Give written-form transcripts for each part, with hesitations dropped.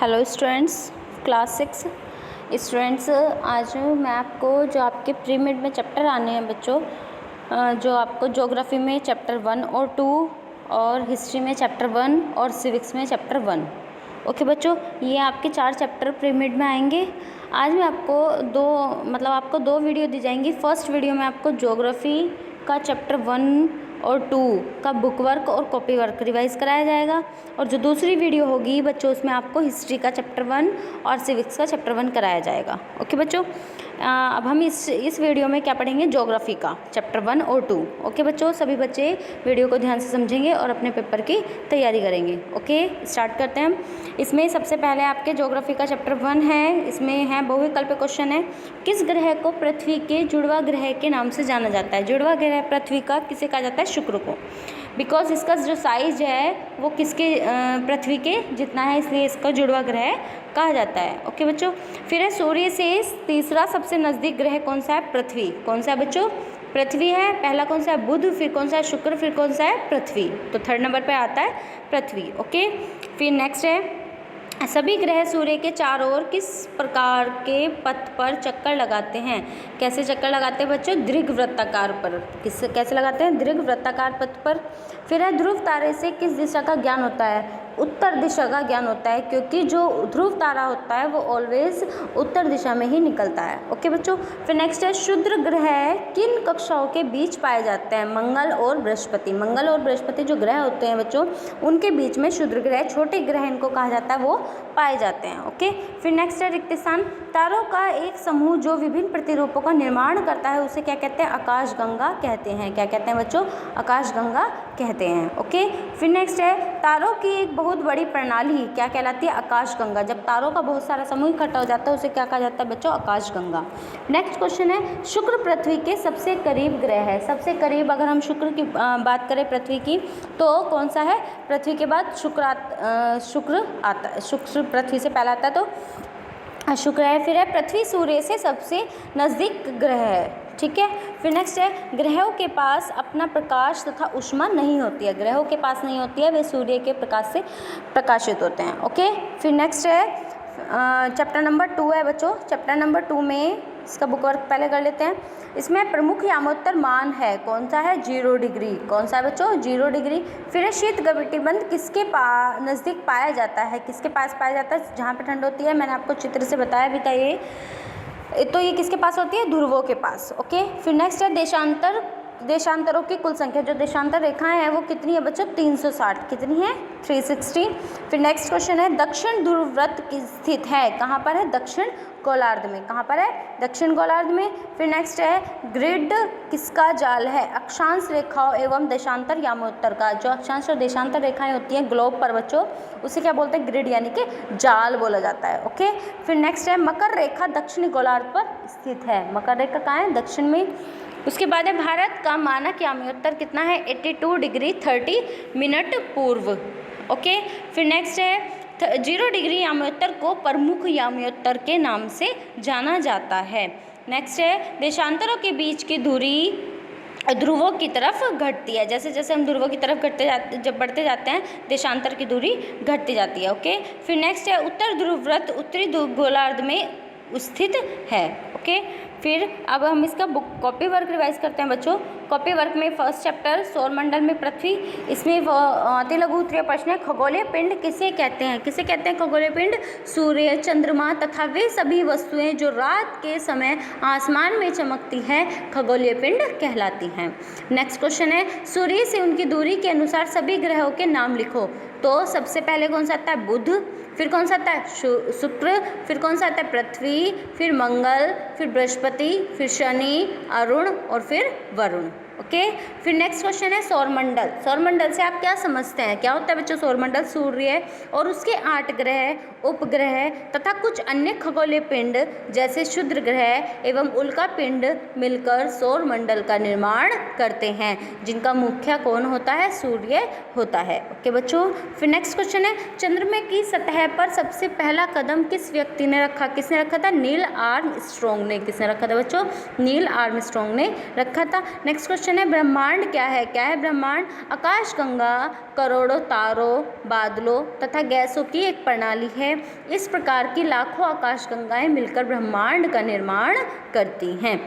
Hello students, class 6 students, आज मैं आपको जो आपके प्री मिड में चैप्टर आने हैं बच्चों, जो आपको ज्योग्राफी में चैप्टर 1 और 2 और हिस्ट्री में चैप्टर 1 और सिविक्स में चैप्टर 1। ओके बच्चों, ये आपके 4 चैप्टर प्री मिड में आएंगे। आज मैं आपको दो वीडियो दी जाएंगी। फर्स्ट वीडियो में आपको ज्योग्राफी का चैप्टर 1 और 2 का बुक वर्क और कॉपी वर्क रिवाइज कराया जाएगा, और जो दूसरी वीडियो होगी बच्चों उसमें आपको हिस्ट्री का चैप्टर 1 और सिविक्स का चैप्टर 1 कराया जाएगा। ओके बच्चों, अब हम इस वीडियो में क्या पढ़ेंगे, ज्योग्राफी का चैप्टर 1 और 2। ओके बच्चों, सभी बच्चे वीडियो को ध्यान से समझेंगे और अपने पेपर की तैयारी करेंगे। ओके, स्टार्ट करते हैं। इसमें सबसे पहले आपके ज्योग्राफी का चैप्टर 1 है। इसमें है बहुविकल्प क्वेश्चन है। किस ग्रह को पृथ्वी के जुड़वा ग्रह के नाम से जाना जाता है? जुड़वा ग्रह पृथ्वी का किसे कहा जाता है? शुक्र को। बिकॉज इसका जो साइज है वो किसके पृथ्वी के जितना है, इसलिए इसका जुड़वा ग्रह कहा जाता है। ओके बच्चों, फिर है सूर्य से तीसरा सबसे नज़दीक ग्रह कौन सा है? पृथ्वी। कौन सा है बच्चों? पृथ्वी है। पहला कौन सा है? बुध, फिर कौन सा है? शुक्र, फिर कौन सा है? पृथ्वी। तो थर्ड नंबर पे आता है पृथ्वी। ओके, फिर नेक्स्ट है, सभी ग्रह सूर्य के चारों ओर किस प्रकार के पथ पर चक्कर लगाते हैं? कैसे चक्कर लगाते हैं बच्चों? दीर्घवृत्ताकार पर। कैसे लगाते हैं? दीर्घवृत्ताकार पथ पर। फिर है, ध्रुव तारे से किस दिशा का ज्ञान होता है? उत्तर दिशा का ज्ञान होता है, क्योंकि जो ध्रुव तारा होता है वो ऑलवेज उत्तर दिशा में ही निकलता है। ओके बच्चों, फिर नेक्स्ट है, क्षुद्र ग्रह किन कक्षाओं के बीच पाए जाते हैं? मंगल और बृहस्पति। मंगल और बृहस्पति जो ग्रह होते हैं बच्चों, उनके बीच में क्षुद्र ग्रह, छोटे ग्रह इनको कहा जाता है, वो पाए जाते हैं। ओके, फिर नेक्स्ट है, रिक्त स्थान। तारों का एक समूह जो विभिन्न प्रतिरूपों का निर्माण करता है उसे क्या कहते हैं? आकाशगंगा कहते हैं। क्या कहते हैं बच्चों? आकाशगंगा कहते हैं। ओके, फिर नेक्स्ट है, तारों की एक बहुत बड़ी प्रणाली क्या कहलाती है? आकाशगंगा। जब तारों का बहुत सारा समूह इकट्ठा हो जाता है उसे क्या कहा जाता है बच्चों? आकाशगंगा। नेक्स्ट क्वेश्चन है, शुक्र पृथ्वी के सबसे करीब ग्रह है। सबसे करीब अगर हम शुक्र की बात करें पृथ्वी की, तो कौन सा है? पृथ्वी के बाद शुक्र आता है। शुक्र पृथ्वी से पहला आता है तो शुक्र है। फिर है, पृथ्वी सूर्य से सबसे नज़दीक ग्रह है। ठीक है, फिर नेक्स्ट है, ग्रहों के पास अपना प्रकाश तथा ऊष्मा नहीं होती है। ग्रहों के पास नहीं होती है, वे सूर्य के प्रकाश से प्रकाशित होते हैं। ओके, फिर नेक्स्ट है, चैप्टर नंबर 2 है बच्चों। चैप्टर नंबर 2 में इसका बुक वर्क पहले कर लेते हैं। इसमें प्रमुख यामोत्तर मान है, कौन सा है? 0 डिग्री। कौन सा है बच्चों? 0 डिग्री। फिर है, शीत कटिबंध किसके नज़दीक पाया जाता है? किसके पास पाया जाता है? जहाँ पे ठंड होती है। मैंने आपको चित्र से बताया भी था ये, तो ये किसके पास होती है? ध्रुवों के पास। ओके, फिर नेक्स्ट है, देशांतरों की कुल संख्या। जो देशांतर रेखाएं हैं वो कितनी है बच्चों? 360। कितनी है? 360। फिर नेक्स्ट क्वेश्चन है, दक्षिण ध्रुव वृत्त की स्थित है, कहाँ पर है? दक्षिण गोलार्ध में। कहाँ पर है? दक्षिण गोलार्ध में। फिर नेक्स्ट है, ग्रिड किसका जाल है? अक्षांश रेखाओं एवं देशांतर यामोत्तर का। जो अक्षांश और देशांतर रेखाएं होती हैं ग्लोब पर बच्चों, उसे क्या बोलते हैं? ग्रिड यानी कि जाल बोला जाता है। ओके, फिर नेक्स्ट है, मकर रेखा दक्षिणी गोलार्ध पर स्थित है। मकर रेखा कहाँ है? दक्षिण में। उसके बाद है, भारत का मानक यामोत्तर कितना है? 82 डिग्री 30 मिनट पूर्व। ओके, फिर नेक्स्ट है, 0 डिग्री यामोत्तर को प्रमुख यामोत्तर के नाम से जाना जाता है। नेक्स्ट है, देशांतरों के बीच की दूरी ध्रुवों की तरफ घटती है। जैसे जैसे हम ध्रुवों की तरफ बढ़ते जाते हैं, देशांतर की दूरी घटती जाती है। ओके, फिर नेक्स्ट है, उत्तर ध्रुव वृत्त उत्तरी गोलार्ध में स्थित है। ओके, फिर अब हम इसका कॉपी वर्क रिवाइज करते हैं बच्चों। कॉपी वर्क में फर्स्ट चैप्टर सौरमंडल में पृथ्वी, इसमें अति लघु उत्तरीय प्रश्न है, खगोलीय पिंड किसे कहते हैं? किसे कहते हैं खगोलीय पिंड? सूर्य, चंद्रमा तथा वे सभी वस्तुएं जो रात के समय आसमान में चमकती हैं खगोलीय पिंड कहलाती हैं। नेक्स्ट क्वेश्चन है, सूर्य से उनकी दूरी के अनुसार सभी ग्रहों के नाम लिखो। तो सबसे पहले कौन सा आता है? बुध। फिर कौन सा आता है? शुक्र। फिर कौन सा आता है? पृथ्वी। फिर मंगल, फिर बृहस्पति, फिर शनि, अरुण और फिर वरुण। ओके, फिर नेक्स्ट क्वेश्चन है, सौरमंडल। सौरमंडल से आप क्या समझते हैं? क्या होता है बच्चों सौरमंडल? सूर्य और उसके 8 ग्रह, उपग्रह तथा कुछ अन्य खगोलीय पिंड जैसे क्षुद्र ग्रह एवं उल्का पिंड मिलकर सौरमंडल का निर्माण करते हैं, जिनका मुख्य कौन होता है? सूर्य होता है। ओके बच्चों, फिर नेक्स्ट क्वेश्चन है, चंद्रमा की सतह पर सबसे पहला कदम किस व्यक्ति ने रखा? किसने रखा था? नील आर्मस्ट्रॉन्ग ने। किसने रखा था बच्चों? नील आर्मस्ट्रॉन्ग ने रखा था। नेक्स्ट क्वेश्चन क्वेश्चन है ब्रह्मांड क्या है? क्या है ब्रह्मांड? आकाशगंगा करोड़ों तारों, बादलों तथा गैसों की एक प्रणाली है। इस प्रकार की लाखों आकाशगंगाएं मिलकर ब्रह्मांड का निर्माण करती हैं।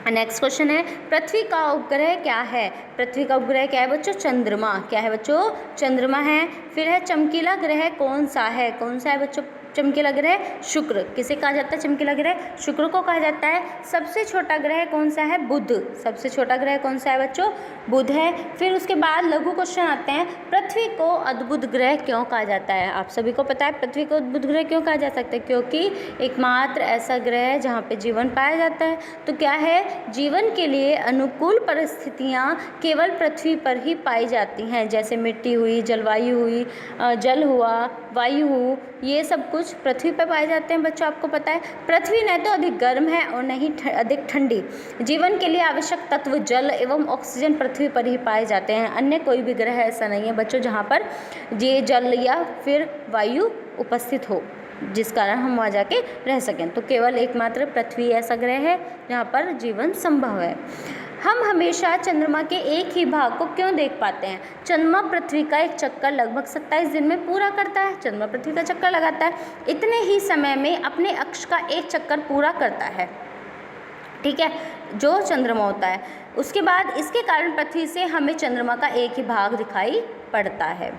नेक्स्ट क्वेश्चन है पृथ्वी का उपग्रह क्या है? पृथ्वी का उपग्रह क्या है बच्चों? चंद्रमा। क्या है बच्चों? चंद्रमा है। फिर है चमकीला ग्रह कौन सा है? कौन सा है बच्चों चमकीला ग्रह? शुक्र। किसे कहा जाता है चमकीला ग्रह? शुक्र को कहा जाता है। सबसे छोटा ग्रह कौन सा है? बुध। सबसे छोटा ग्रह कौन सा है बच्चों? बुध है। फिर उसके बाद लघु क्वेश्चन आते हैं, पृथ्वी को अद्भुत ग्रह क्यों कहा जाता है? आप सभी को पता है पृथ्वी को अद्भुत ग्रह क्यों कहा जा सकता है? क्योंकि एकमात्र ऐसा ग्रह है जहाँ पे जीवन पाया जाता है। तो क्या है? जीवन के लिए अनुकूल परिस्थितियाँ केवल पृथ्वी पर ही पाई जाती हैं, जैसे मिट्टी हुई, जलवायु हुई, जल हुआ, वायु हुई, ये सब कुछ पृथ्वी पर पाए जाते हैं बच्चों। आपको पता है पृथ्वी न तो अधिक गर्म है और न ही अधिक ठंडी। जीवन के लिए आवश्यक तत्व जल एवं ऑक्सीजन पृथ्वी पर ही पाए जाते हैं। अन्य कोई भी ग्रह ऐसा नहीं है बच्चों जहाँ पर ये जल या फिर वायु उपस्थित हो जिस कारण हम वहाँ जाके रह सकें। तो केवल एकमात्र पृथ्वी ऐसा ग्रह है जहाँ पर जीवन संभव है। हम हमेशा चंद्रमा के एक ही भाग को क्यों देख पाते हैं? चंद्रमा पृथ्वी का एक चक्कर लगभग 27 दिन में पूरा करता है। चंद्रमा पृथ्वी का चक्कर लगाता है, इतने ही समय में अपने अक्ष का एक चक्कर पूरा करता है, ठीक है, जो चंद्रमा होता है। उसके बाद इसके कारण पृथ्वी से हमें चंद्रमा का एक ही भाग दिखाई पड़ता है।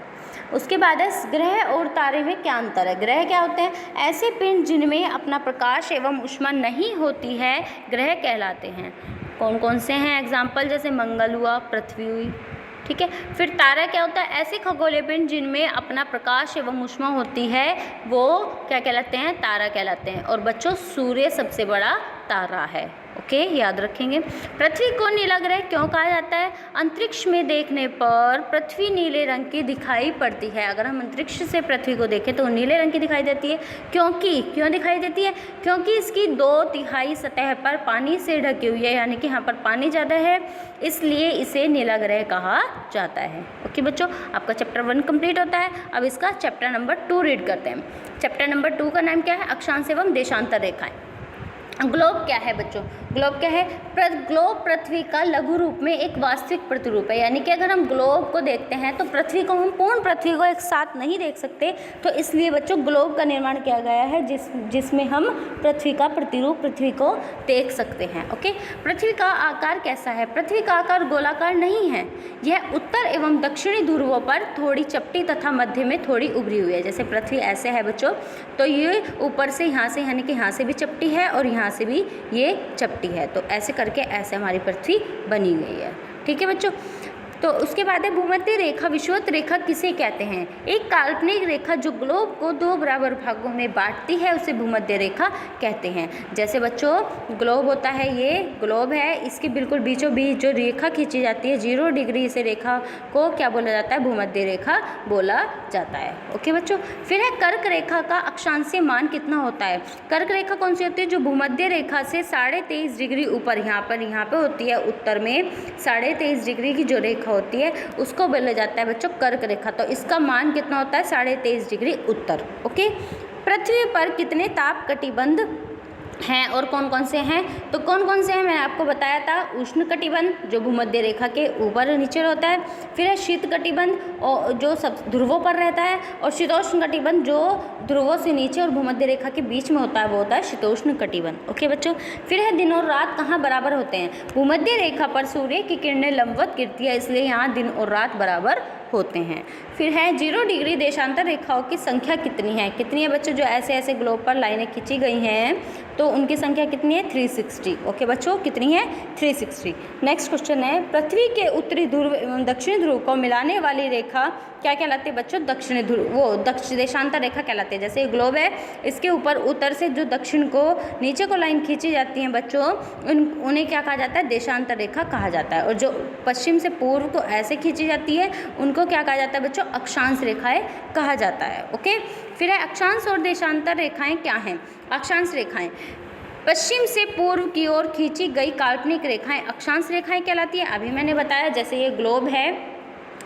उसके बाद है ग्रह और तारे में क्या अंतर है? ग्रह क्या होते हैं? ऐसे पिंड जिनमें अपना प्रकाश एवं ऊष्मा नहीं होती है, ग्रह कहलाते हैं। कौन कौन से हैं एग्जाम्पल? जैसे मंगल हुआ, पृथ्वी हुई, ठीक है। फिर तारा क्या होता है? ऐसे खगोलीय पिंड जिनमें अपना प्रकाश एवं ऊष्मा होती है, वो क्या कहलाते हैं? तारा कहलाते हैं। और बच्चों सूर्य सबसे बड़ा तारा है, ओके, याद रखेंगे। पृथ्वी को नीला ग्रह क्यों कहा जाता है? अंतरिक्ष में देखने पर पृथ्वी नीले रंग की दिखाई पड़ती है। अगर हम अंतरिक्ष से पृथ्वी को देखें तो नीले रंग की दिखाई देती है। क्यों दिखाई देती है? क्योंकि इसकी 2/3 सतह पर पानी से ढकी हुई है, यानी कि यहाँ पर पानी ज़्यादा है, इसलिए इसे नीला ग्रह कहा जाता है। ओके बच्चों, आपका चैप्टर 1 कंप्लीट होता है। अब इसका चैप्टर नंबर 2 रीड करते हैं। चैप्टर नंबर 2 का नाम क्या है? अक्षांश एवं देशांतर रेखाएं। ग्लोब क्या है बच्चों? ग्लोब क्या है? ग्लोब पृथ्वी का लघु रूप में एक वास्तविक प्रतिरूप है। यानी कि अगर हम ग्लोब को देखते हैं तो पृथ्वी को, हम पूर्ण पृथ्वी को एक साथ नहीं देख सकते, तो इसलिए बच्चों ग्लोब का निर्माण किया गया है जिसमें हम पृथ्वी का प्रतिरूप, पृथ्वी को देख सकते हैं। ओके, पृथ्वी का आकार कैसा है? पृथ्वी का आकार गोलाकार नहीं है, यह उत्तर एवं दक्षिणी ध्रुवों पर थोड़ी चपटी तथा मध्य में थोड़ी उभरी हुई है। जैसे पृथ्वी ऐसे है बच्चों, तो ये ऊपर से यहाँ से, यानी कि यहाँ से भी चपटी है और यहाँ से भी ये चपटी है, तो ऐसे करके ऐसे हमारी पृथ्वी बनी गई है, ठीक है बच्चों। तो उसके बाद है भूमध्य रेखा। विषुवत रेखा किसे कहते हैं? एक काल्पनिक रेखा जो ग्लोब को 2 बराबर भागों में बांटती है, उसे भूमध्य रेखा कहते हैं। जैसे बच्चों ग्लोब होता है, ये ग्लोब है, इसके बिल्कुल बीचों बीच जो रेखा खींची जाती है 0 डिग्री से, रेखा को क्या बोला जाता है? भूमध्य रेखा बोला जाता है। ओके बच्चों, फिर है कर्क रेखा का अक्षांशीय मान कितना होता है? कर्क रेखा कौन सी होती है? जो भूमध्य रेखा से 23.5 डिग्री ऊपर, यहाँ पे होती है उत्तर में 23.5 डिग्री की जो रेखा होती है उसको बोला जाता है बच्चों कर्क रेखा। तो इसका मान कितना होता है? 23.5 डिग्री उत्तर। ओके, पृथ्वी पर कितने ताप कटिबंध हैं और कौन कौन से हैं? तो कौन कौन से हैं मैंने आपको बताया था। उष्ण कटिबंध जो भूमध्य रेखा के ऊपर नीचे होता है, फिर है शीत कटिबंध और जो सब ध्रुवों पर रहता है, और शीतोष्ण कटिबंध जो ध्रुवों से नीचे और भूमध्य रेखा के बीच में होता है, वो होता है शीतोष्ण कटिबंध। ओके बच्चों, फिर है दिन और रात कहाँ बराबर होते हैं? भूमध्य रेखा पर सूर्य की किरणें लंबवत गिरती है, इसलिए यहाँ दिन और रात बराबर होते हैं। फिर है 0 डिग्री देशांतर रेखाओं की संख्या कितनी है? कितनी है बच्चों? जो ऐसे ऐसे ग्लोब पर लाइनें खींची गई हैं तो उनकी संख्या कितनी है? 360। ओके बच्चों, कितनी है? 360। नेक्स्ट क्वेश्चन है, पृथ्वी के उत्तरी ध्रुव एवं दक्षिणी ध्रुव को मिलाने वाली रेखा क्या कहलाती है बच्चों? दक्षिणी ध्रुव, वो देशांतर रेखा कहलाती है। जैसे ग्लोब है, इसके ऊपर उत्तर से जो दक्षिण को नीचे को लाइन खींची जाती है बच्चों, उन्हें क्या कहा जाता है? देशांतर रेखा कहा जाता है। और जो पश्चिम से पूर्व को ऐसे खींची जाती है उनको क्या कहा जाता है बच्चों? अक्षांश रेखाएं कहा जाता है। ओके, फिर है अक्षांश और देशांतर रेखाएं क्या हैं? अक्षांश रेखाएं पश्चिम से पूर्व की ओर खींची गई काल्पनिक रेखाएं अक्षांश रेखाएं कहलाती है। अभी मैंने बताया, जैसे ये ग्लोब है,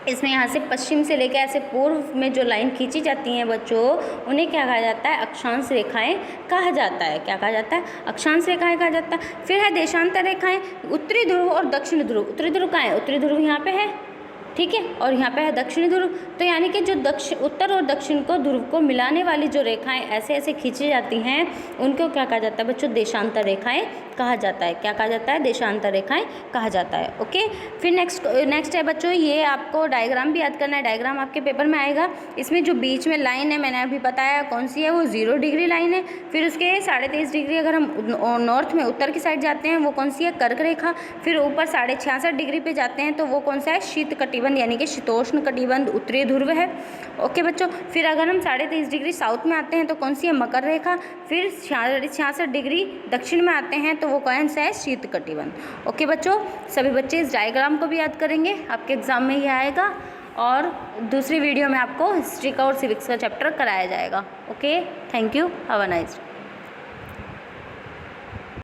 इसमें यहाँ से पश्चिम से लेकर ऐसे पूर्व में जो लाइन खींची जाती हैं बच्चों, उन्हें क्या कहा जाता है? अक्षांश रेखाएं कहा जाता है। क्या कहा जाता है? अक्षांश रेखाएं कहा जाता है। फिर है देशांतर रेखाएं, उत्तरी ध्रुव और दक्षिण ध्रुव। उत्तरी ध्रुव कहाँ है? उत्तरी ध्रुव यहाँ पे है, ठीक है, और यहाँ पे है दक्षिणी ध्रुव। तो यानी कि जो उत्तर और दक्षिण को ध्रुव को मिलाने वाली जो रेखाएं ऐसे ऐसे खींची जाती हैं, उनको क्या कहा जाता है बच्चों? देशांतर रेखाएं कहा जाता है। क्या कहा जाता है? देशांतर रेखाएं कहा जाता है। ओके, फिर नेक्स्ट है बच्चों, ये आपको डायग्राम भी याद करना है। डायग्राम आपके पेपर में आएगा। इसमें जो बीच में लाइन है, मैंने अभी बताया कौन सी है, वो 0 डिग्री लाइन है। फिर उसके 23.5 डिग्री अगर हम नॉर्थ में उत्तर की साइड जाते हैं, वो कौन सी है? कर्क रेखा। फिर ऊपर 66.5 डिग्री पे जाते हैं तो वो कौन सा है? शीत कटिबंध यानी कि शीतोष्ण कटिबंध उत्तरी ध्रुव है। ओके बच्चों, फिर अगर हम 23.5 डिग्री साउथ में आते हैं तो कौन सी है? मकर रेखा। फिर 66 डिग्री दक्षिण में आते हैं तो वो कौन सा है? शीत कटिबंध। ओके बच्चों, सभी बच्चे इस डायग्राम को भी याद करेंगे, आपके एग्जाम में ही आएगा। और दूसरी वीडियो में आपको हिस्ट्री का और सिविक्स का चैप्टर कराया जाएगा। Okay, thank you, have a nice day.